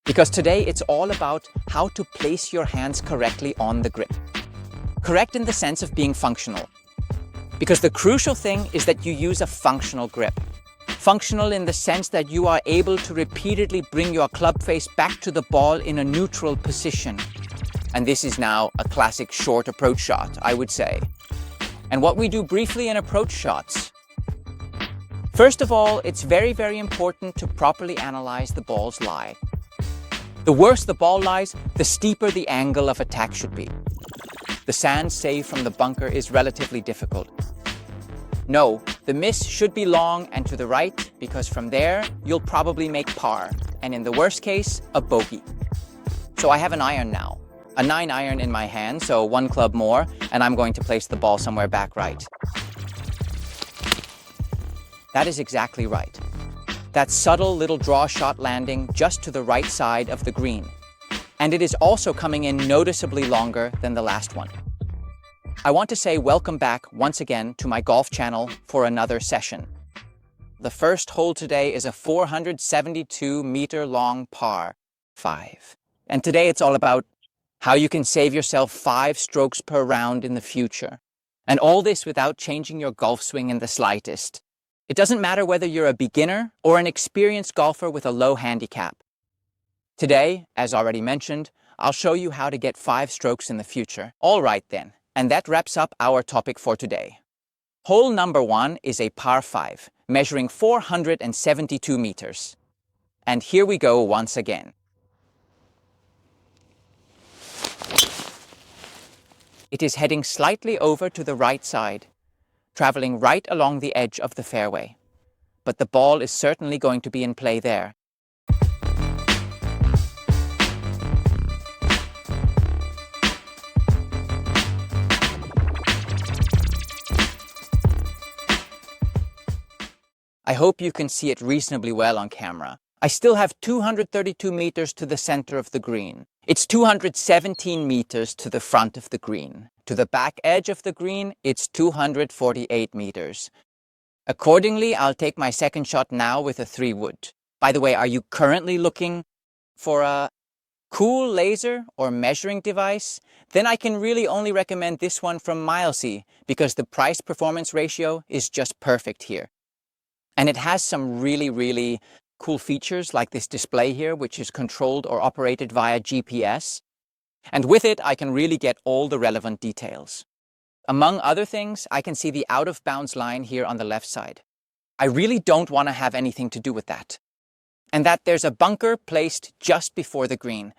Because today it's all about how to place your hands correctly on the grip. Correct in the sense of being functional. Because the crucial thing is that you use a functional grip. Functional in the sense that you are able to repeatedly bring your club face back to the ball in a neutral position. And this is now a classic short approach shot, I would say. And what we do briefly in approach shots. First of all, it's very, very important to properly analyze the ball's lie. The worse the ball lies, the steeper the angle of attack should be. The sand save from the bunker is relatively difficult. No, the miss should be long and to the right, because from there, you'll probably make par, and in the worst case, a bogey. So I have an iron now, a 9-iron in my hand, so one club more, and I'm going to place the ball somewhere back right. That is exactly right. That subtle little draw shot landing just to the right side of the green. And it is also coming in noticeably longer than the last one. I want to say welcome back once again to my golf channel for another session. The first hole today is a 472-meter long par 5. And today it's all about how you can save yourself 5 strokes per round in the future. And all this without changing your golf swing in the slightest. It doesn't matter whether you're a beginner or an experienced golfer with a low handicap. Today, as already mentioned, I'll show you how to get 5 strokes in the future. All right then. And that wraps up our topic for today. Hole number 1 is a par 5, measuring 472 meters. And here we go once again. It is heading slightly over to the right side, traveling right along the edge of the fairway. But the ball is certainly going to be in play there. I hope you can see it reasonably well on camera. I still have 232 meters to the center of the green. It's 217 meters to the front of the green. To the back edge of the green, it's 248 meters. Accordingly, I'll take my second shot now with a 3-wood. By the way, are you currently looking for a cool laser or measuring device? Then I can really only recommend this one from Milesy because the price-performance ratio is just perfect here. And it has some really cool features like this display here, which is controlled or operated via GPS. And with it, I can really get all the relevant details. Among other things, I can see the out-of-bounds line here on the left side. I really don't want to have anything to do with that. And that there's a bunker placed just before the green.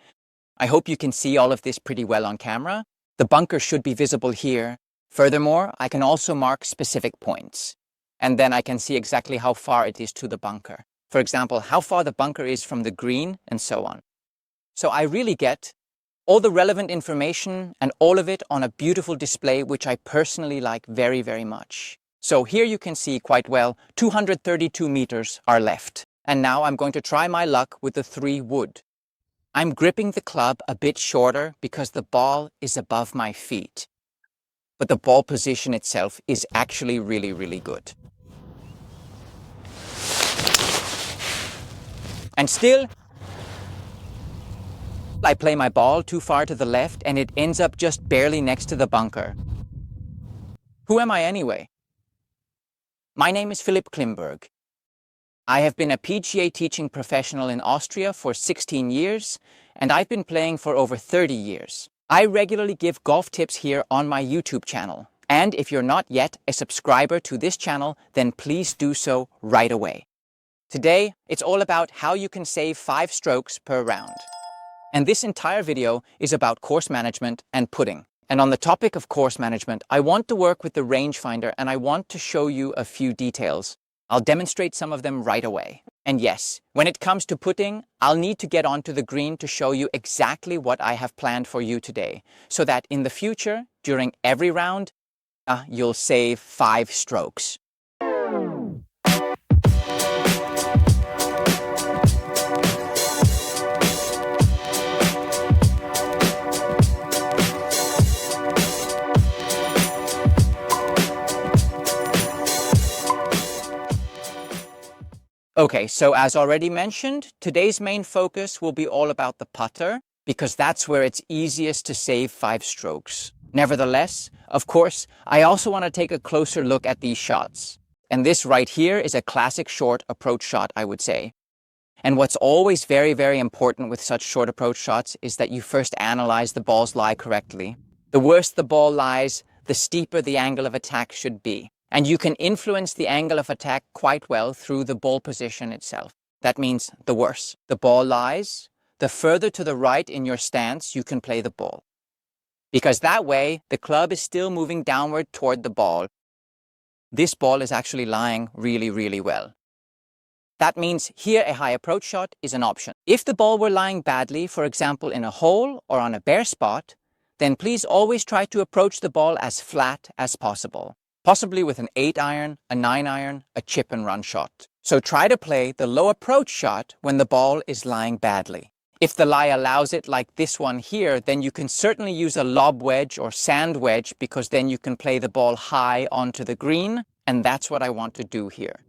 I hope you can see all of this pretty well on camera. The bunker should be visible here. Furthermore, I can also mark specific points. And then I can see exactly how far it is to the bunker. For example, how far the bunker is from the green and so on. So I really get all the relevant information and all of it on a beautiful display, which I personally like very much. So here you can see quite well, 232 meters are left. And now I'm going to try my luck with the 3-wood. I'm gripping the club a bit shorter because the ball is above my feet. But the ball position itself is actually really good. And still, I play my ball too far to the left and it ends up just barely next to the bunker. Who am I anyway? My name is Philipp Klimberg. I have been a PGA teaching professional in Austria for 16 years and I've been playing for over 30 years. I regularly give golf tips here on my YouTube channel. And if you're not yet a subscriber to this channel, then please do so right away. Today, it's all about how you can save 5 strokes per round. And this entire video is about course management and putting. And on the topic of course management, I want to work with the rangefinder and I want to show you a few details. I'll demonstrate some of them right away. And yes, when it comes to putting, I'll need to get onto the green to show you exactly what I have planned for you today, so that in the future, during every round, you'll save 5 strokes. Okay, so as already mentioned, today's main focus will be all about the putter, because that's where it's easiest to save 5 strokes. Nevertheless, of course, I also want to take a closer look at these shots. And this right here is a classic short approach shot, I would say. And what's always very, very important with such short approach shots is that you first analyze the ball's lie correctly. The worse the ball lies, the steeper the angle of attack should be. And you can influence the angle of attack quite well through the ball position itself. That means the worse the ball lies, the further to the right in your stance you can play the ball. Because that way, the club is still moving downward toward the ball. This ball is actually lying really, really well. That means here a high approach shot is an option. If the ball were lying badly, for example in a hole or on a bare spot, then please always try to approach the ball as flat as possible. Possibly with an 8-iron, a 9-iron, a chip and run shot. So try to play the low approach shot when the ball is lying badly. If the lie allows it like this one here, then you can certainly use a lob wedge or sand wedge, because then you can play the ball high onto the green, and that's what I want to do here.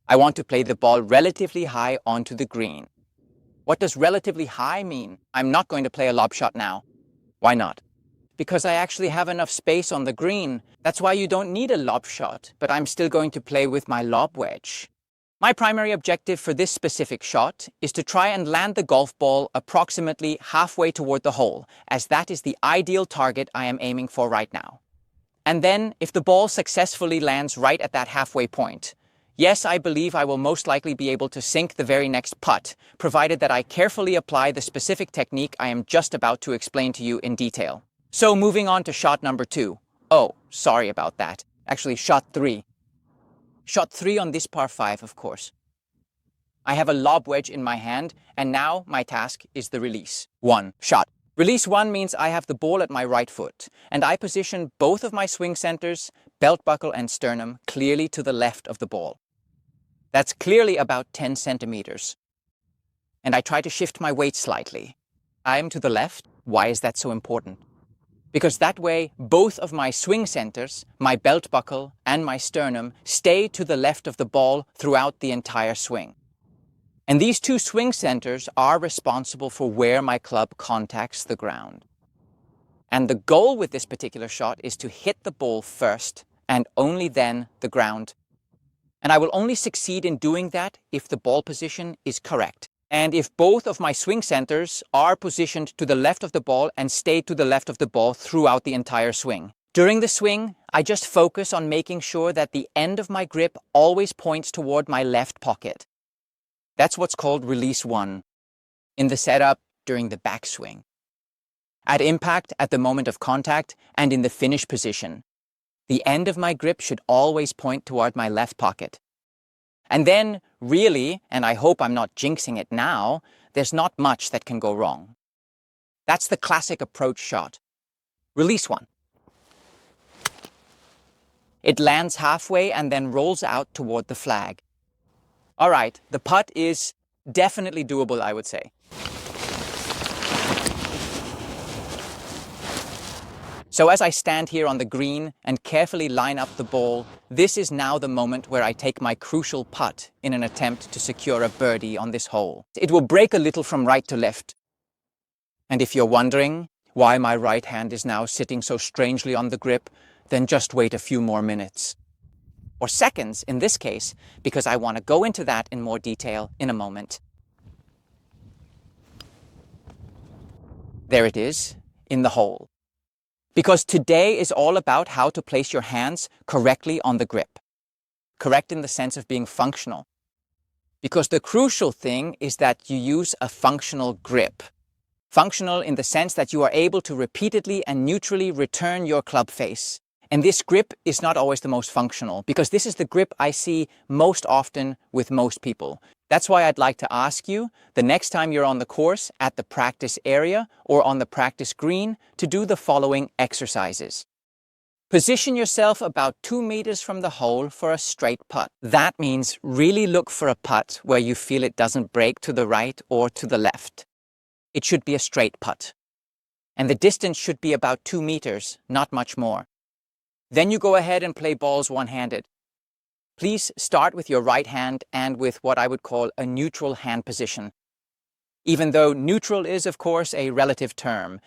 I want to play the ball relatively high onto the green. What does relatively high mean? I'm not going to play a lob shot now. Why not? Because I actually have enough space on the green. That's why you don't need a lob shot, but I'm still going to play with my lob wedge. My primary objective for this specific shot is to try and land the golf ball approximately halfway toward the hole, as that is the ideal target I am aiming for right now. And then, if the ball successfully lands right at that halfway point, yes, I believe I will most likely be able to sink the very next putt, provided that I carefully apply the specific technique I am just about to explain to you in detail. So moving on to shot number 2. Oh, sorry about that. Actually, shot 3. Shot 3 on this par 5, of course. I have a lob wedge in my hand, and now my task is the release. 1. Shot. Release 1 means I have the ball at my right foot, and I position both of my swing centers, belt buckle and sternum, clearly to the left of the ball. That's clearly about 10 centimeters. And I try to shift my weight slightly. I'm to the left. Why is that so important? Because that way, both of my swing centers, my belt buckle and my sternum, stay to the left of the ball throughout the entire swing. And these 2 swing centers are responsible for where my club contacts the ground. And the goal with this particular shot is to hit the ball first and only then the ground. And I will only succeed in doing that if the ball position is correct. And if both of my swing centers are positioned to the left of the ball and stay to the left of the ball throughout the entire swing. During the swing, I just focus on making sure that the end of my grip always points toward my left pocket. That's what's called release 1. In the setup, during the backswing. At impact, at the moment of contact, and in the finish position. The end of my grip should always point toward my left pocket. And then, really, and I hope I'm not jinxing it now, there's not much that can go wrong. That's the classic approach shot. Release 1. It lands halfway and then rolls out toward the flag. All right, the putt is definitely doable, I would say. So as I stand here on the green and carefully line up the ball, this is now the moment where I take my crucial putt in an attempt to secure a birdie on this hole. It will break a little from right to left. And if you're wondering why my right hand is now sitting so strangely on the grip, then just wait a few more minutes. Or seconds in this case, because I want to go into that in more detail in a moment. There it is, in the hole. Because today is all about how to place your hands correctly on the grip. Correct in the sense of being functional. Because the crucial thing is that you use a functional grip. Functional in the sense that you are able to repeatedly and neutrally return your club face. And this grip is not always the most functional, because this is the grip I see most often with most people. That's why I'd like to ask you, the next time you're on the course, at the practice area, or on the practice green, to do the following exercises. Position yourself about 2 meters from the hole for a straight putt. That means really look for a putt where you feel it doesn't break to the right or to the left. It should be a straight putt. And the distance should be about 2 meters, not much more. Then you go ahead and play balls one-handed. Please start with your right hand and with what I would call a neutral hand position. Even though neutral is, of course, a relative term.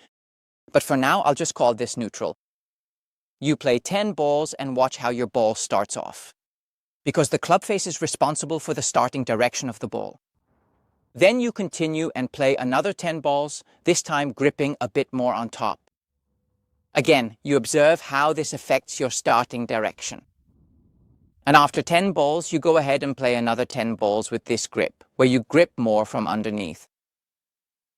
But for now, I'll just call this neutral. You play 10 balls and watch how your ball starts off, because the club face is responsible for the starting direction of the ball. Then you continue and play another 10 balls, this time gripping a bit more on top. Again, you observe how this affects your starting direction. And after 10 balls, you go ahead and play another 10 balls with this grip, where you grip more from underneath.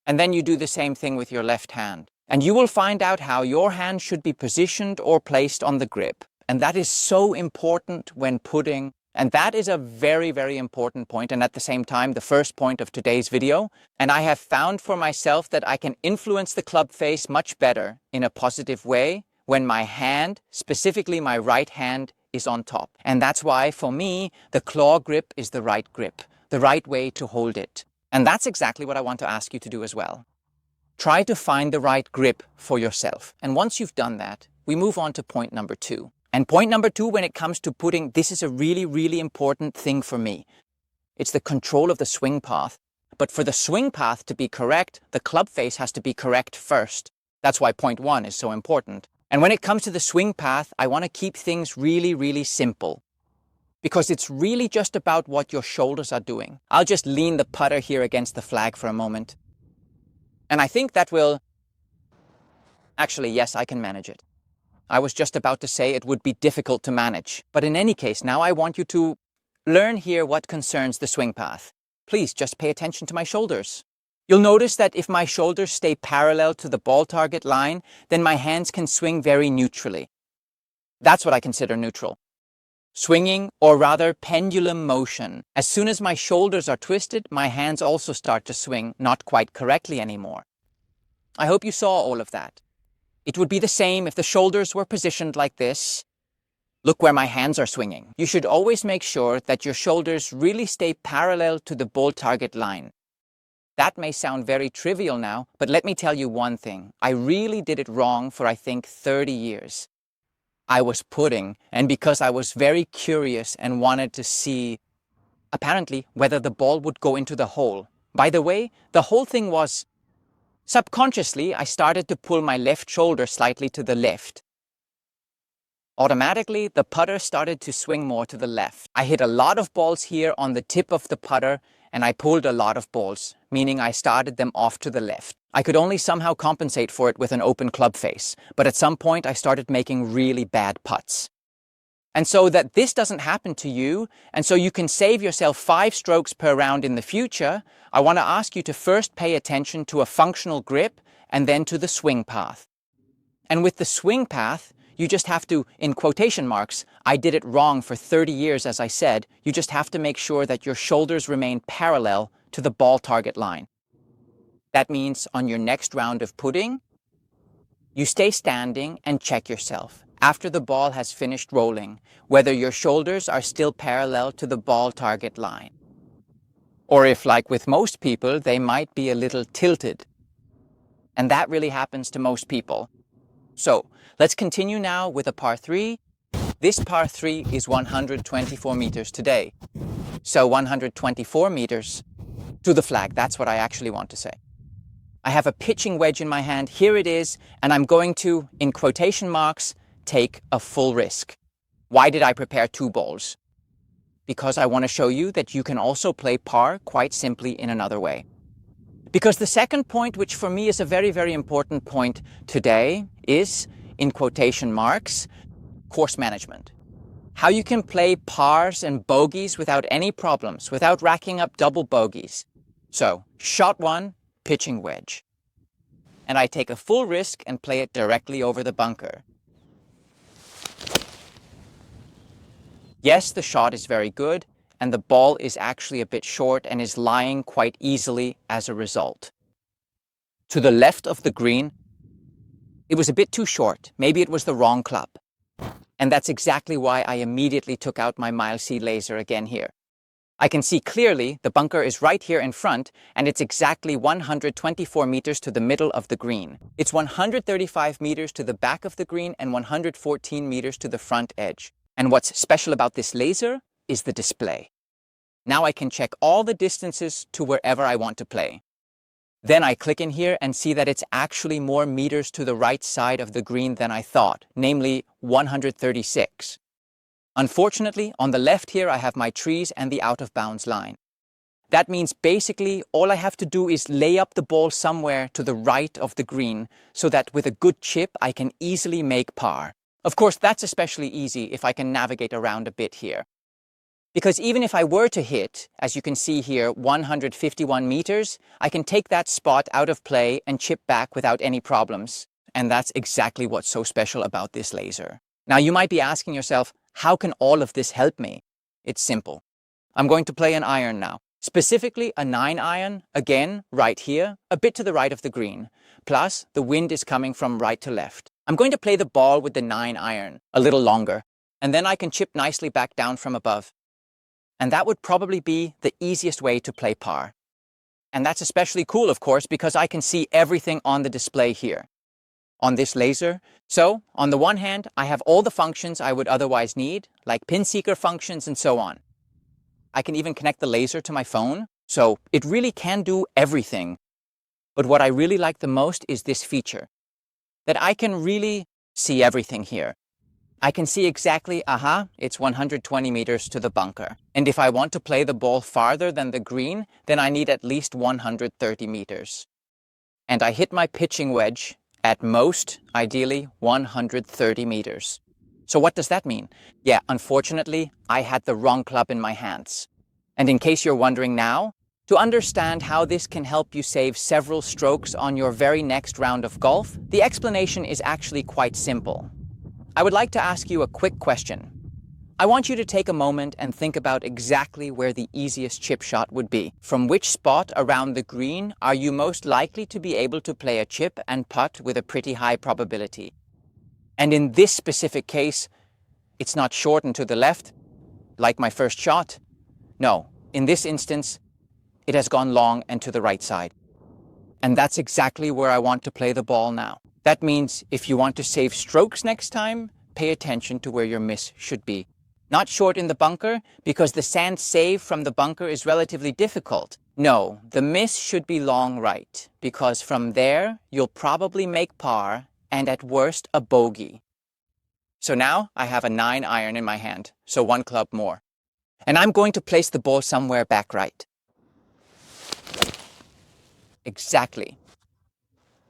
And then you do the same thing with your left hand. And you will find out how your hand should be positioned or placed on the grip. And that is so important when putting. And that is a very, very important point, and at the same time, the first point of today's video. And I have found for myself that I can influence the club face much better in a positive way when my hand, specifically my right hand, is on top. And that's why, for me, the claw grip is the right way to hold it. And that's exactly what I want to ask you to do as well. Try to find the right grip for yourself. And once you've done that, we move on to point number 2. And point number 2, when it comes to putting, this is a really, really important thing for me. It's the control of the swing path. But for the swing path to be correct, the club face has to be correct first. That's why point 1 is so important. And when it comes to the swing path, I want to keep things really, really simple, because it's really just about what your shoulders are doing. I'll just lean the putter here against the flag for a moment. And I think that will... Actually, yes, I can manage it. I was just about to say it would be difficult to manage. But in any case, now I want you to learn here what concerns the swing path. Please just pay attention to my shoulders. You'll notice that if my shoulders stay parallel to the ball target line, then my hands can swing very neutrally. That's what I consider neutral. Swinging, or rather pendulum motion. As soon as my shoulders are twisted, my hands also start to swing not quite correctly anymore. I hope you saw all of that. It would be the same if the shoulders were positioned like this. Look where my hands are swinging. You should always make sure that your shoulders really stay parallel to the ball target line. That may sound very trivial now, but let me tell you one thing. I really did it wrong for, I think, 30 years. I was putting, and because I was very curious and wanted to see, apparently, whether the ball would go into the hole. By the way, the whole thing was, subconsciously, I started to pull my left shoulder slightly to the left. Automatically, the putter started to swing more to the left. I hit a lot of balls here on the tip of the putter, and I pulled a lot of balls, meaning I started them off to the left. I could only somehow compensate for it with an open club face, but at some point I started making really bad putts. And so that this doesn't happen to you, and so you can save yourself 5 strokes per round in the future, I want to ask you to first pay attention to a functional grip and then to the swing path. And with the swing path, you just have to, in quotation marks, I did it wrong for 30 years, as I said, you just have to make sure that your shoulders remain parallel to the ball target line. That means on your next round of putting, you stay standing and check yourself after the ball has finished rolling, whether your shoulders are still parallel to the ball target line. Or if, like with most people, they might be a little tilted. And that really happens to most people. So, let's continue now with a par 3. This par 3 is 124 meters today. So 124 meters to the flag, that's what I actually want to say. I have a pitching wedge in my hand, here it is, and I'm going to, in quotation marks, take a full risk. Why did I prepare 2 balls? Because I want to show you that you can also play par quite simply in another way. Because the second point, which for me is a very, very important point today, is, in quotation marks, course management. How you can play pars and bogeys without any problems, without racking up double bogeys. So, shot 1, pitching wedge. And I take a full risk and play it directly over the bunker. Yes, the shot is very good, and the ball is actually a bit short and is lying quite easily as a result. To the left of the green, it was a bit too short. Maybe it was the wrong club. And that's exactly why I immediately took out my Mile C laser again here. I can see clearly the bunker is right here in front, and it's exactly 124 meters to the middle of the green. It's 135 meters to the back of the green and 114 meters to the front edge. And what's special about this laser? is the display. Now I can check all the distances to wherever I want to play. Then I click in here and see that it's actually more meters to the right side of the green than I thought, namely 136. Unfortunately, on the left here I have my trees and the out-of-bounds line. That means basically all I have to do is lay up the ball somewhere to the right of the green so that with a good chip I can easily make par. Of course, that's especially easy if I can navigate around a bit here. Because even if I were to hit, as you can see here, 151 meters, I can take that spot out of play and chip back without any problems. And that's exactly what's so special about this laser. Now you might be asking yourself, how can all of this help me? It's simple. I'm going to play an iron now. Specifically a 9-iron, again, right here, a bit to the right of the green. Plus, the wind is coming from right to left. I'm going to play the ball with the 9-iron a little longer, and then I can chip nicely back down from above. And that would probably be the easiest way to play par. And that's especially cool, of course, because I can see everything on the display here, on this laser. So, on the one hand, I have all the functions I would otherwise need, like pin seeker functions and so on. I can even connect the laser to my phone, so it really can do everything. But what I really like the most is this feature, that I can really see everything here. I can see exactly, it's 120 meters to the bunker. And if I want to play the ball farther than the green, then I need at least 130 meters. And I hit my pitching wedge at most, ideally, 130 meters. So what does that mean? Yeah, unfortunately, I had the wrong club in my hands. And in case you're wondering now, to understand how this can help you save several strokes on your very next round of golf, the explanation is actually quite simple. I would like to ask you a quick question. I want you to take a moment and think about exactly where the easiest chip shot would be. From which spot around the green are you most likely to be able to play a chip and putt with a pretty high probability? And in this specific case, it's not short and to the left, like my first shot. No, in this instance, it has gone long and to the right side. And that's exactly where I want to play the ball now. That means if you want to save strokes next time, pay attention to where your miss should be. Not short in the bunker, because the sand save from the bunker is relatively difficult. No, the miss should be long right, because from there, you'll probably make par, and at worst, a bogey. So now I have a 9-iron in my hand, so one club more. And I'm going to place the ball somewhere back right. Exactly.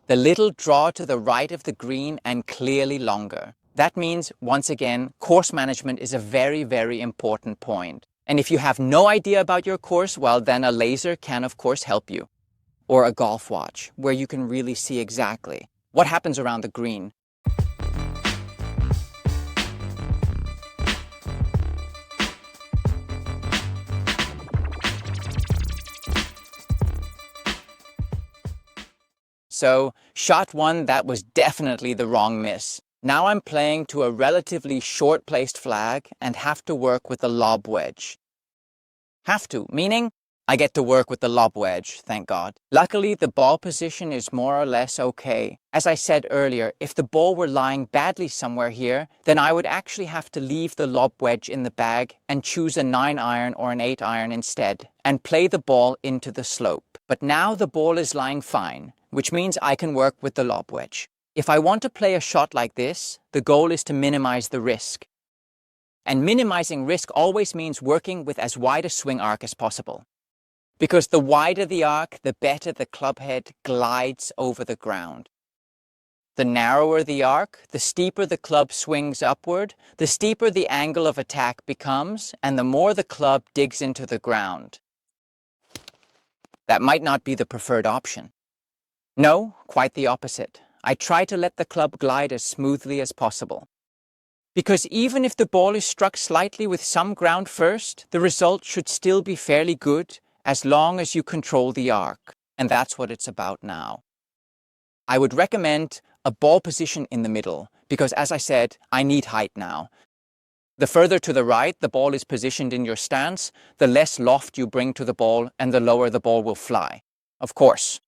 The little draw to the right of the green and clearly longer. That means, once again, course management is a very, very important point. And if you have no idea about your course, well, then a laser can, of course, help you. Or a golf watch, where you can really see exactly what happens around the green. So, shot one, that was definitely the wrong miss. Now I'm playing to a relatively short-placed flag and have to work with the lob wedge. Have to, meaning I get to work with the lob wedge, thank God. Luckily, the ball position is more or less okay. As I said earlier, if the ball were lying badly somewhere here, then I would actually have to leave the lob wedge in the bag and choose a 9-iron or an 8-iron instead, and play the ball into the slope. But now the ball is lying fine, which means I can work with the lob wedge. If I want to play a shot like this, the goal is to minimize the risk. And minimizing risk always means working with as wide a swing arc as possible. Because the wider the arc, the better the club head glides over the ground. The narrower the arc, the steeper the club swings upward, the steeper the angle of attack becomes, and the more the club digs into the ground. That might not be the preferred option. No, quite the opposite. I try to let the club glide as smoothly as possible. Because even if the ball is struck slightly with some ground first, the result should still be fairly good as long as you control the arc. And that's what it's about now. I would recommend a ball position in the middle, because as I said, I need height now. The further to the right the ball is positioned in your stance, the less loft you bring to the ball and the lower the ball will fly. Of course.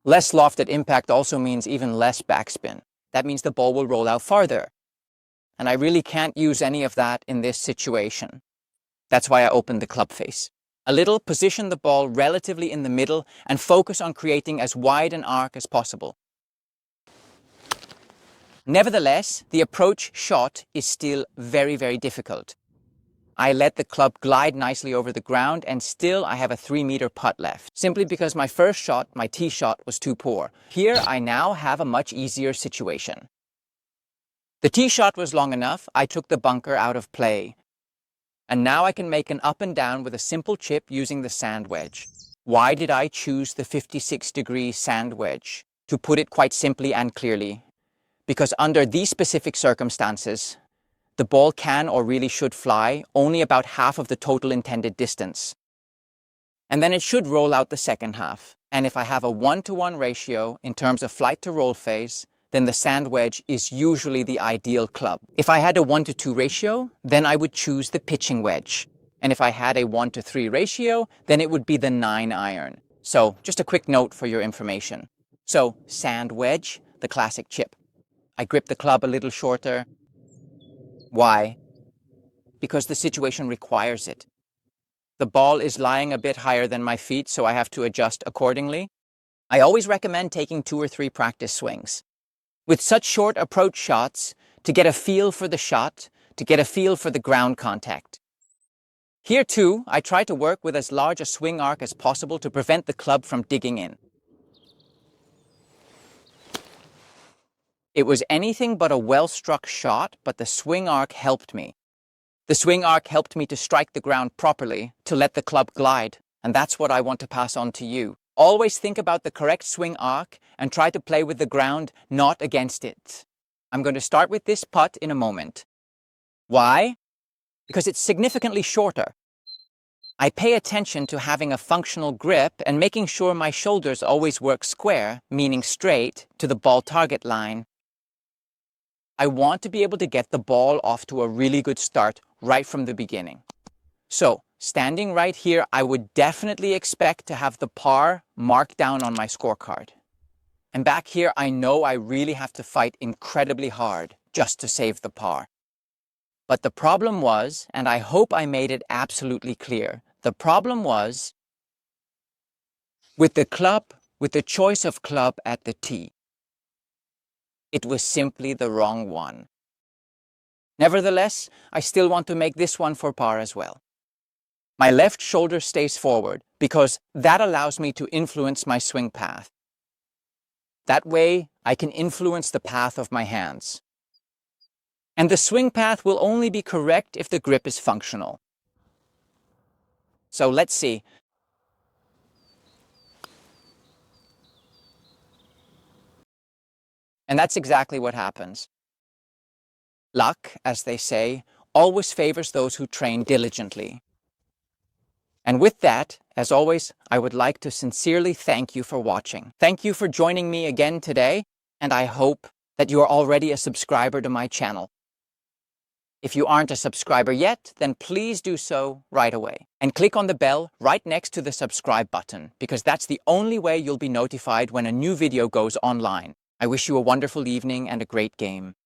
Less loft at impact also means even less backspin. That means the ball will roll out farther. And I really can't use any of that in this situation. That's why I opened the club face. A little, position the ball relatively in the middle and focus on creating as wide an arc as possible. Nevertheless, the approach shot is still very, very difficult. I let the club glide nicely over the ground and still I have a 3-meter putt left, simply because my first shot, my tee shot, was too poor. Here I now have a much easier situation. The tee shot was long enough, I took the bunker out of play. And now I can make an up and down with a simple chip using the sand wedge. Why did I choose the 56-degree sand wedge? To put it quite simply and clearly, because under these specific circumstances, the ball can or really should fly only about half of the total intended distance. And then it should roll out the second half. And if I have a 1-to-1 ratio in terms of flight to roll phase, then the sand wedge is usually the ideal club. If I had a 1-to-2 ratio, then I would choose the pitching wedge. And if I had a 1-to-3 ratio, then it would be the 9-iron. So just a quick note for your information. So sand wedge, the classic chip. I grip the club a little shorter. Why? Because the situation requires it. The ball is lying a bit higher than my feet, so I have to adjust accordingly. I always recommend taking 2 or 3 practice swings. With such short approach shots, to get a feel for the shot, to get a feel for the ground contact. Here too, I try to work with as large a swing arc as possible to prevent the club from digging in. It was anything but a well-struck shot, but the swing arc helped me. The swing arc helped me to strike the ground properly, to let the club glide, and that's what I want to pass on to you. Always think about the correct swing arc and try to play with the ground, not against it. I'm going to start with this putt in a moment. Why? Because it's significantly shorter. I pay attention to having a functional grip and making sure my shoulders always work square, meaning straight, to the ball target line. I want to be able to get the ball off to a really good start right from the beginning. So, standing right here, I would definitely expect to have the par marked down on my scorecard. And back here, I know I really have to fight incredibly hard just to save the par. But the problem was, and I hope I made it absolutely clear, the problem was with the club, with the choice of club at the tee. It was simply the wrong one. Nevertheless, I still want to make this one for par as well. My left shoulder stays forward because that allows me to influence my swing path. That way, I can influence the path of my hands. And the swing path will only be correct if the grip is functional. So let's see. And that's exactly what happens. Luck, as they say, always favors those who train diligently. And with that, as always, I would like to sincerely thank you for watching. Thank you for joining me again today, and I hope that you are already a subscriber to my channel. If you aren't a subscriber yet, then please do so right away. And click on the bell right next to the subscribe button, because that's the only way you'll be notified when a new video goes online. I wish you a wonderful evening and a great game.